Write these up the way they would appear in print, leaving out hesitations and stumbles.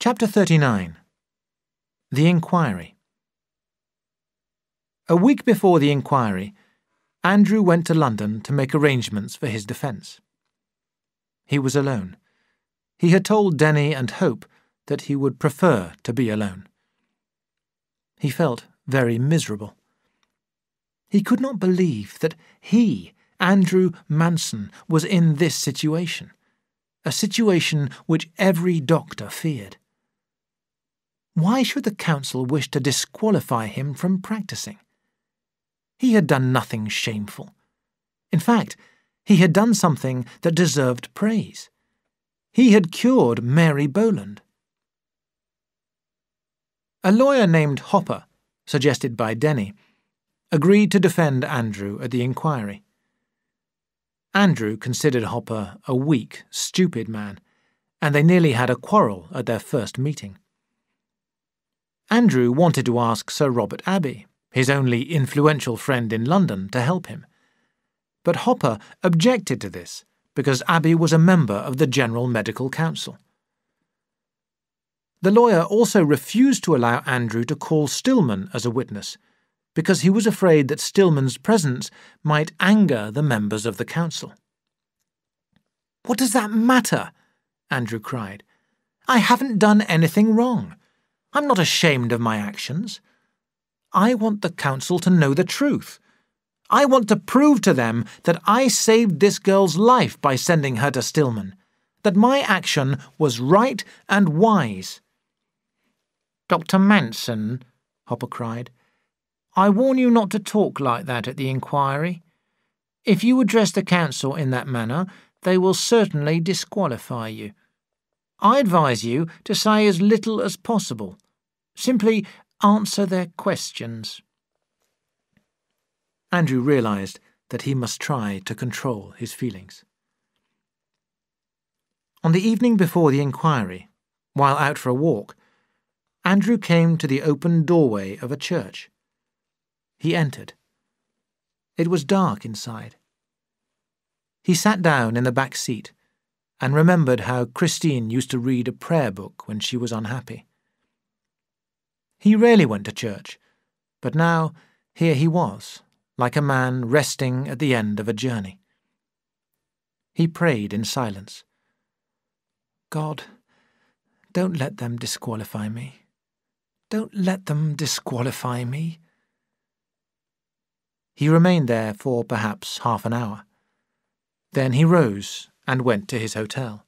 Chapter 39. The Inquiry. A week before the inquiry, Andrew went to London to make arrangements for his defence. He was alone. He had told Denny and Hope that he would prefer to be alone. He felt very miserable. He could not believe that he, Andrew Manson, was in this situation, a situation which every doctor feared. Why should the council wish to disqualify him from practising? He had done nothing shameful. In fact, he had done something that deserved praise. He had cured Mary Boland. A lawyer named Hopper, suggested by Denny, agreed to defend Andrew at the inquiry. Andrew considered Hopper a weak, stupid man, and they nearly had a quarrel at their first meeting. Andrew wanted to ask Sir Robert Abbey, his only influential friend in London, to help him. But Hopper objected to this because Abbey was a member of the General Medical Council. The lawyer also refused to allow Andrew to call Stillman as a witness because he was afraid that Stillman's presence might anger the members of the council. "What does that matter?" Andrew cried. "I haven't done anything wrong. I'm not ashamed of my actions. I want the council to know the truth. I want to prove to them that I saved this girl's life by sending her to Stillman, that my action was right and wise." "Dr. Manson," Hopper cried, "I warn you not to talk like that at the inquiry. If you address the council in that manner, they will certainly disqualify you. I advise you to say as little as possible. Simply answer their questions." Andrew realised that he must try to control his feelings. On the evening before the inquiry, while out for a walk, Andrew came to the open doorway of a church. He entered. It was dark inside. He sat down in the back seat and remembered how Christine used to read a prayer book when she was unhappy. He rarely went to church, but now here he was, like a man resting at the end of a journey. He prayed in silence. "God, don't let them disqualify me. Don't let them disqualify me." He remained there for perhaps half an hour. Then he rose and went to his hotel.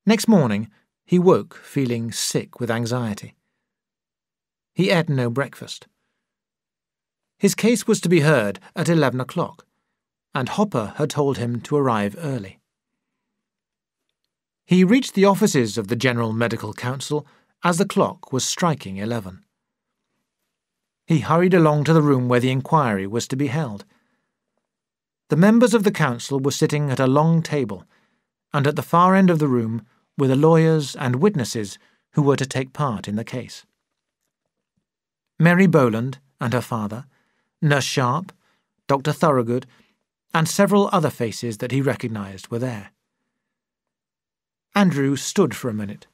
Next morning, he woke feeling sick with anxiety. He ate no breakfast. His case was to be heard at 11 o'clock, and Hopper had told him to arrive early. He reached the offices of the General Medical Council as the clock was striking 11. He hurried along to the room where the inquiry was to be held. The members of the council were sitting at a long table, and at the far end of the room were the lawyers and witnesses who were to take part in the case. Mary Boland and her father, Nurse Sharp, Dr. Thorogood, and several other faces that he recognised were there. Andrew stood for a minute,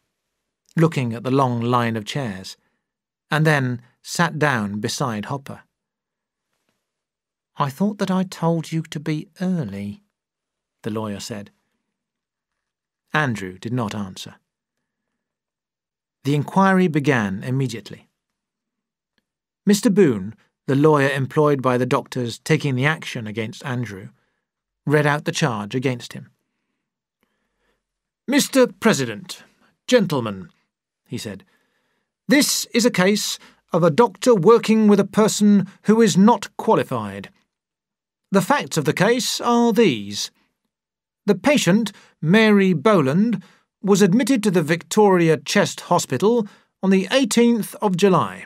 looking at the long line of chairs, and then sat down beside Hopper. "I thought that I told you to be early," the lawyer said. Andrew did not answer. The inquiry began immediately. Mr. Boone, the lawyer employed by the doctors taking the action against Andrew, read out the charge against him. "Mr. President, gentlemen," he said, "this is a case of a doctor working with a person who is not qualified. The facts of the case are these. The patient, Mary Boland, was admitted to the Victoria Chest Hospital on the 18th of July.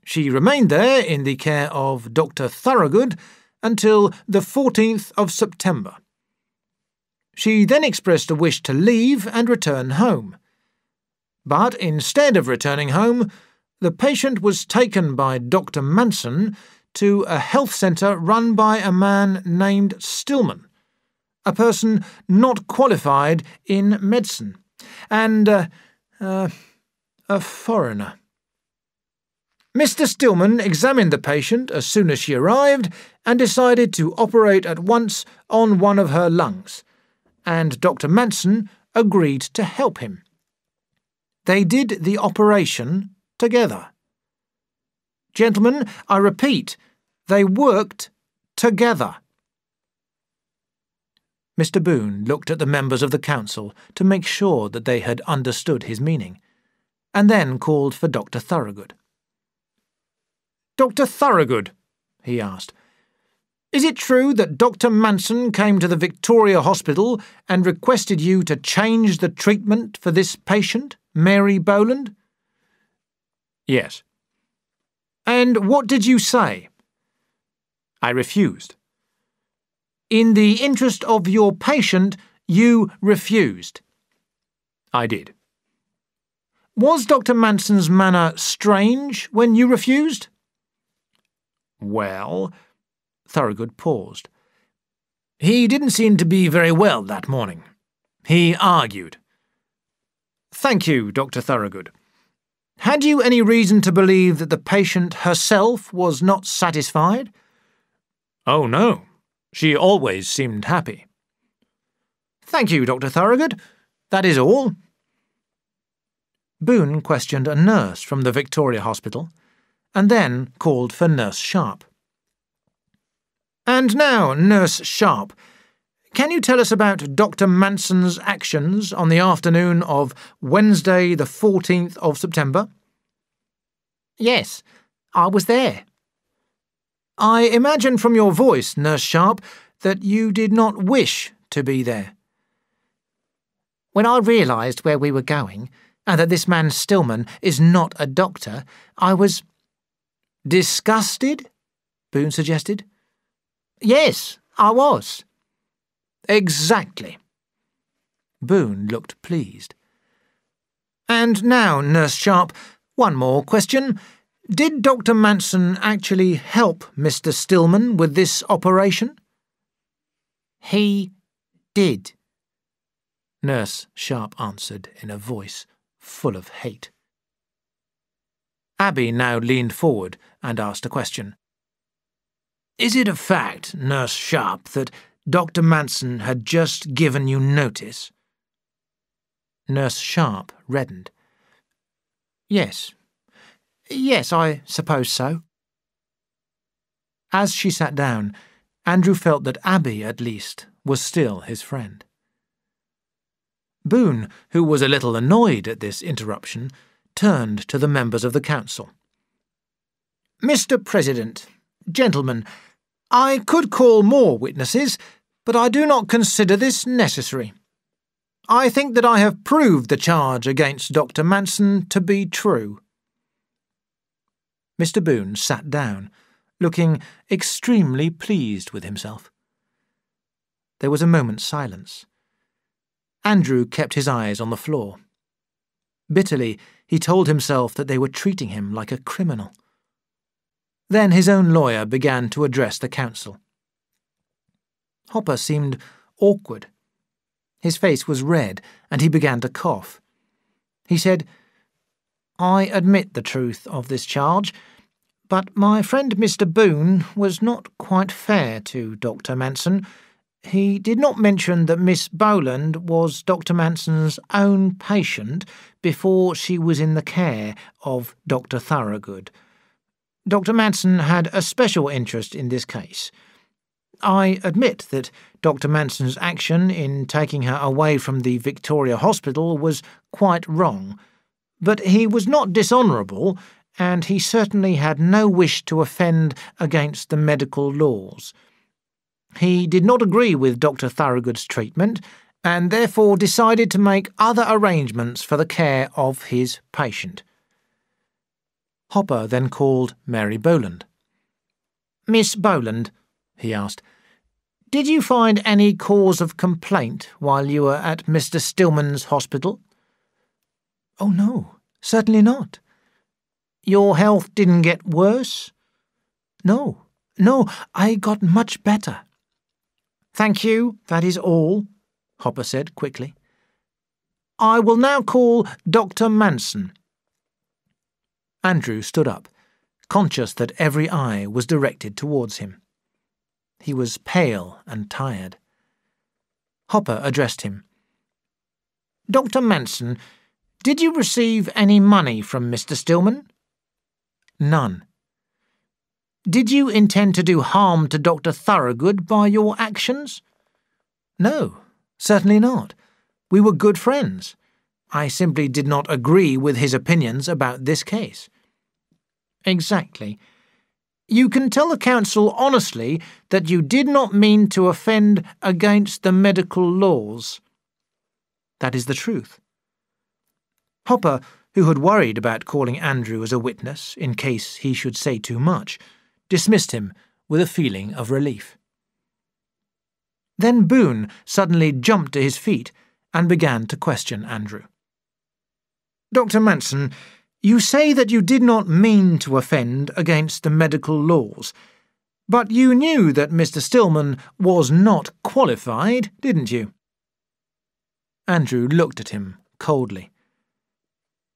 She remained there in the care of Dr. Thorogood until the 14th of September. She then expressed a wish to leave and return home. But instead of returning home, the patient was taken by Dr. Manson to a health centre run by a man named Stillman, a person not qualified in medicine, and a foreigner. Mr. Stillman examined the patient as soon as she arrived and decided to operate at once on one of her lungs, and Dr. Manson agreed to help him. They did the operation together. Gentlemen, I repeat, they worked together. Mr. Boone looked at the members of the council to make sure that they had understood his meaning, and then called for Dr. Thorogood. Dr. Thorogood, he asked, is it true that Dr. Manson came to the Victoria Hospital and requested you to change the treatment for this patient, Mary Boland? Yes. And what did you say? I refused. In the interest of your patient, you refused. I did. Was Dr. Manson's manner strange when you refused? Well, Thorogood paused. He didn't seem to be very well that morning. He argued. Thank you, Dr. Thorogood. Had you any reason to believe that the patient herself was not satisfied? Oh, no. She always seemed happy. Thank you, Dr. Thorogood. That is all. Boone questioned a nurse from the Victoria Hospital, and then called for Nurse Sharp. And now, Nurse Sharp, can you tell us about Dr. Manson's actions on the afternoon of Wednesday the 14th of September? Yes, I was there. I imagine from your voice, Nurse Sharp, that you did not wish to be there. When I realised where we were going, and that this man Stillman is not a doctor, I was... Disgusted? Boone suggested. Yes, I was. Exactly. Boone looked pleased. And now, Nurse Sharp, one more question. Did Dr. Manson actually help Mr. Stillman with this operation? He did, Nurse Sharp answered in a voice full of hate. Abby now leaned forward and asked a question. Is it a fact, Nurse Sharp, that Dr. Manson had just given you notice? Nurse Sharp reddened. Yes. Yes, I suppose so. As she sat down, Andrew felt that Abby, at least, was still his friend. Boone, who was a little annoyed at this interruption, turned to the members of the council. Mr. President, gentlemen, I could call more witnesses, but I do not consider this necessary. I think that I have proved the charge against Dr. Manson to be true. Mr. Boone sat down, looking extremely pleased with himself. There was a moment's silence. Andrew kept his eyes on the floor. Bitterly, he told himself that they were treating him like a criminal. Then his own lawyer began to address the council. Hopper seemed awkward. His face was red, and he began to cough. He said, I admit the truth of this charge, but my friend Mr. Boone was not quite fair to Dr. Manson. He did not mention that Miss Boland was Dr. Manson's own patient before she was in the care of Dr. Thorogood. Dr. Manson had a special interest in this case. I admit that Dr. Manson's action in taking her away from the Victoria Hospital was quite wrong, but he was not dishonourable, and he certainly had no wish to offend against the medical laws. He did not agree with Dr. Thorogood's treatment, and therefore decided to make other arrangements for the care of his patient. Hopper then called Mary Boland. Miss Boland, he asked, did you find any cause of complaint while you were at Mr. Stillman's hospital? Oh, no, certainly not. Your health didn't get worse? No, I got much better. Thank you, that is all, Hopper said quickly. I will now call Dr. Manson. Andrew stood up, conscious that every eye was directed towards him. He was pale and tired. Hopper addressed him. Dr. Manson, did you receive any money from Mr. Stillman? None. Did you intend to do harm to Dr. Thorogood by your actions? No, certainly not. We were good friends. I simply did not agree with his opinions about this case. Exactly. You can tell the council honestly that you did not mean to offend against the medical laws. That is the truth. Hopper, who had worried about calling Andrew as a witness in case he should say too much, dismissed him with a feeling of relief. Then Boone suddenly jumped to his feet and began to question Andrew. Dr. Manson, you say that you did not mean to offend against the medical laws, but you knew that Mr. Stillman was not qualified, didn't you? Andrew looked at him coldly.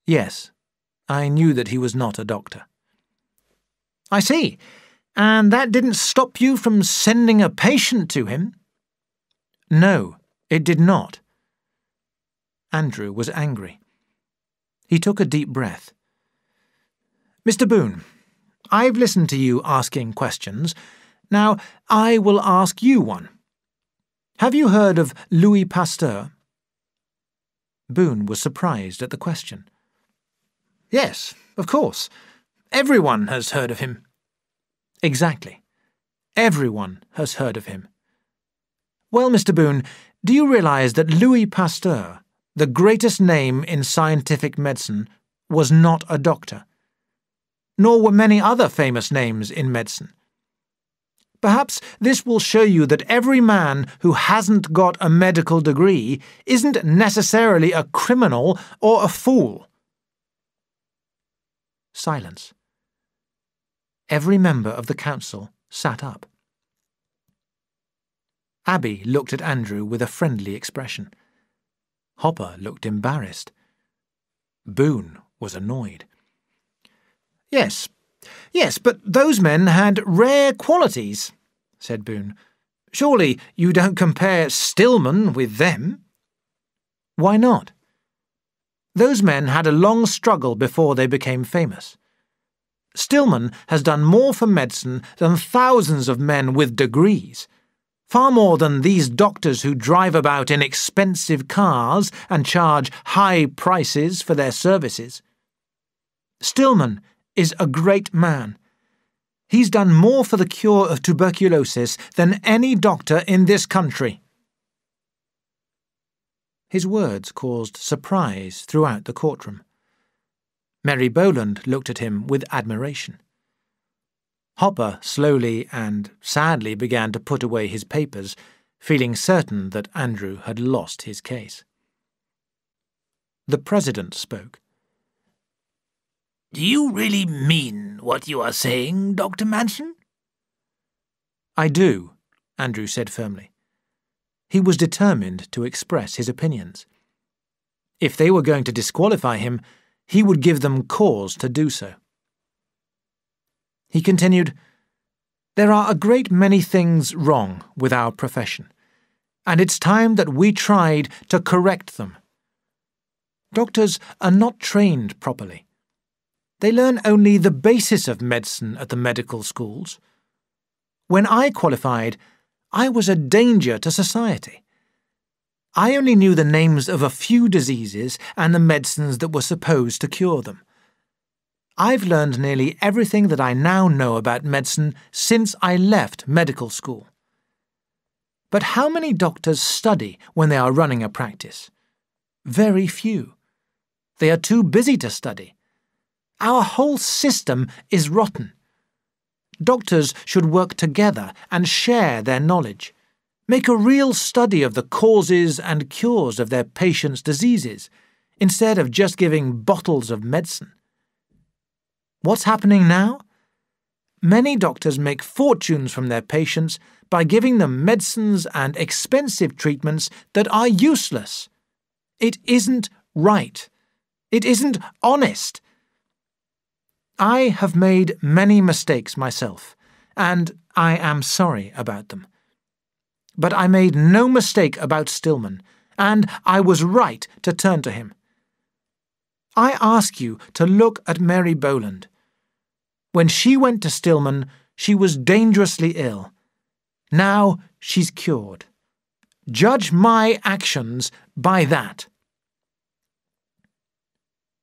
Yes, I knew that he was not a doctor. I see. And that didn't stop you from sending a patient to him? No, it did not. Andrew was angry. He took a deep breath. Mr. Boone, I've listened to you asking questions. Now, I will ask you one. Have you heard of Louis Pasteur? Boone was surprised at the question. Yes, of course. Everyone has heard of him. Exactly. Everyone has heard of him. Well, Mr. Boone, do you realize that Louis Pasteur, the greatest name in scientific medicine, was not a doctor? Nor were many other famous names in medicine. Perhaps this will show you that every man who hasn't got a medical degree isn't necessarily a criminal or a fool. Silence. Every member of the council sat up. Abby looked at Andrew with a friendly expression. Hopper looked embarrassed. Boone was annoyed. Yes, but those men had rare qualities, said Boone. Surely you don't compare Stillman with them? Why not? Those men had a long struggle before they became famous. Stillman has done more for medicine than thousands of men with degrees, far more than these doctors who drive about in expensive cars and charge high prices for their services. Stillman is a great man. He's done more for the cure of tuberculosis than any doctor in this country. His words caused surprise throughout the courtroom. Mary Boland looked at him with admiration. Hopper slowly and sadly began to put away his papers, feeling certain that Andrew had lost his case. The president spoke. Do you really mean what you are saying, Dr. Manson? I do, Andrew said firmly. He was determined to express his opinions. If they were going to disqualify him, he would give them cause to do so. He continued, There are a great many things wrong with our profession, and it's time that we tried to correct them. Doctors are not trained properly. They learn only the basis of medicine at the medical schools. When I qualified, I was a danger to society. I only knew the names of a few diseases and the medicines that were supposed to cure them. I've learned nearly everything that I now know about medicine since I left medical school. But how many doctors study when they are running a practice? Very few. They are too busy to study. Our whole system is rotten. Doctors should work together and share their knowledge. Make a real study of the causes and cures of their patients' diseases, instead of just giving bottles of medicine. What's happening now? Many doctors make fortunes from their patients by giving them medicines and expensive treatments that are useless. It isn't right. It isn't honest. I have made many mistakes myself, and I am sorry about them. But I made no mistake about Stillman, and I was right to turn to him. I ask you to look at Mary Boland. When she went to Stillman, she was dangerously ill. Now she's cured. Judge my actions by that.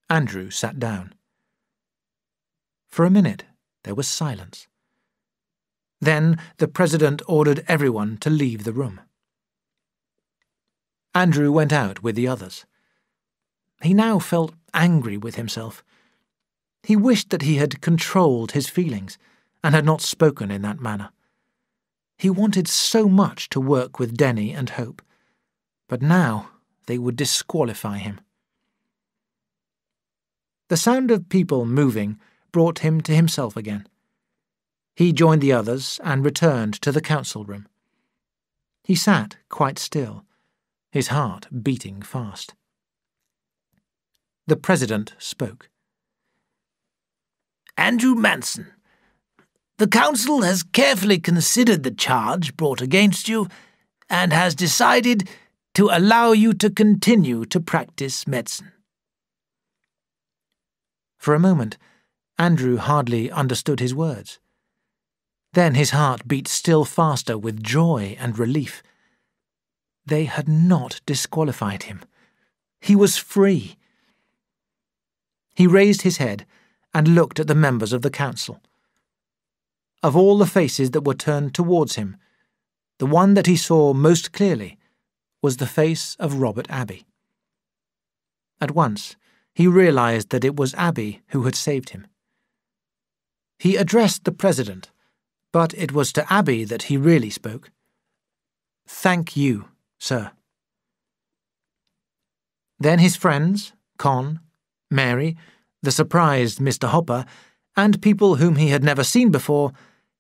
Andrew sat down. For a minute there was silence. Then the President ordered everyone to leave the room. Andrew went out with the others. He now felt angry with himself. He wished that he had controlled his feelings and had not spoken in that manner. He wanted so much to work with Denny and Hope, but now they would disqualify him. The sound of people moving brought him to himself again. He joined the others and returned to the council room. He sat quite still, his heart beating fast. The President spoke. Andrew Manson, the Council has carefully considered the charge brought against you and has decided to allow you to continue to practice medicine. For a moment, Andrew hardly understood his words. Then his heart beat still faster with joy and relief. They had not disqualified him. He was free. He raised his head and looked at the members of the council. Of all the faces that were turned towards him, the one that he saw most clearly was the face of Robert Abbey. At once, he realized that it was Abbey who had saved him. He addressed the President, but it was to Abbey that he really spoke. "Thank you, sir." Then his friends, Con, Mary, the surprised Mr. Hopper, and people whom he had never seen before,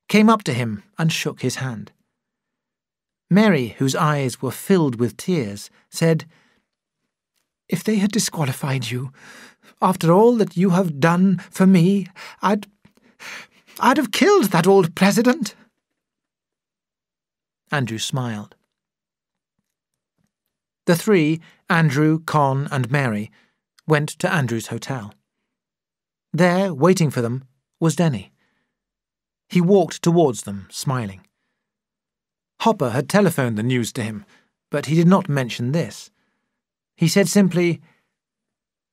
came up to him and shook his hand. Mary, whose eyes were filled with tears, said, "If they had disqualified you, after all that you have done for me, I'd have killed that old president." Andrew smiled. The three, Andrew, Con, and Mary, went to Andrew's hotel. There, waiting for them, was Denny. He walked towards them, smiling. Hopper had telephoned the news to him, but he did not mention this. He said simply,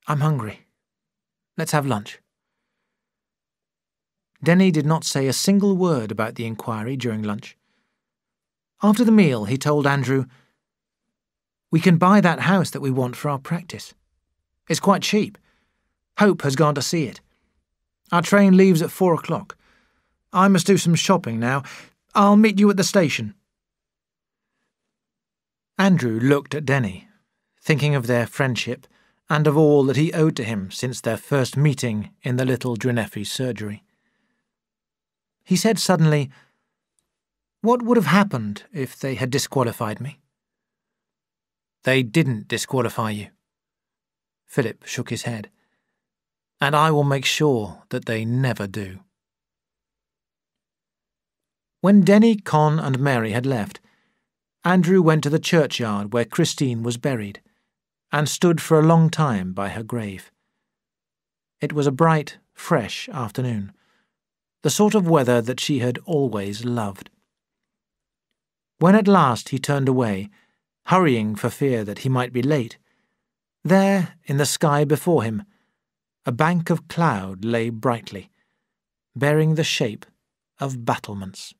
"I'm hungry. Let's have lunch." Denny did not say a single word about the inquiry during lunch. After the meal, he told Andrew, "We can buy that house that we want for our practice. It's quite cheap. Hope has gone to see it. Our train leaves at 4 o'clock. I must do some shopping now. I'll meet you at the station." Andrew looked at Denny, thinking of their friendship and of all that he owed to him since their first meeting in the little Dreneffi surgery. He said suddenly, "What would have happened if they had disqualified me?" "They didn't disqualify you." Philip shook his head. "And I will make sure that they never do." When Denny, Con, and Mary had left, Andrew went to the churchyard where Christine was buried, and stood for a long time by her grave. It was a bright, fresh afternoon, the sort of weather that she had always loved. When at last he turned away, hurrying for fear that he might be late, there, in the sky before him, a bank of cloud lay brightly, bearing the shape of battlements.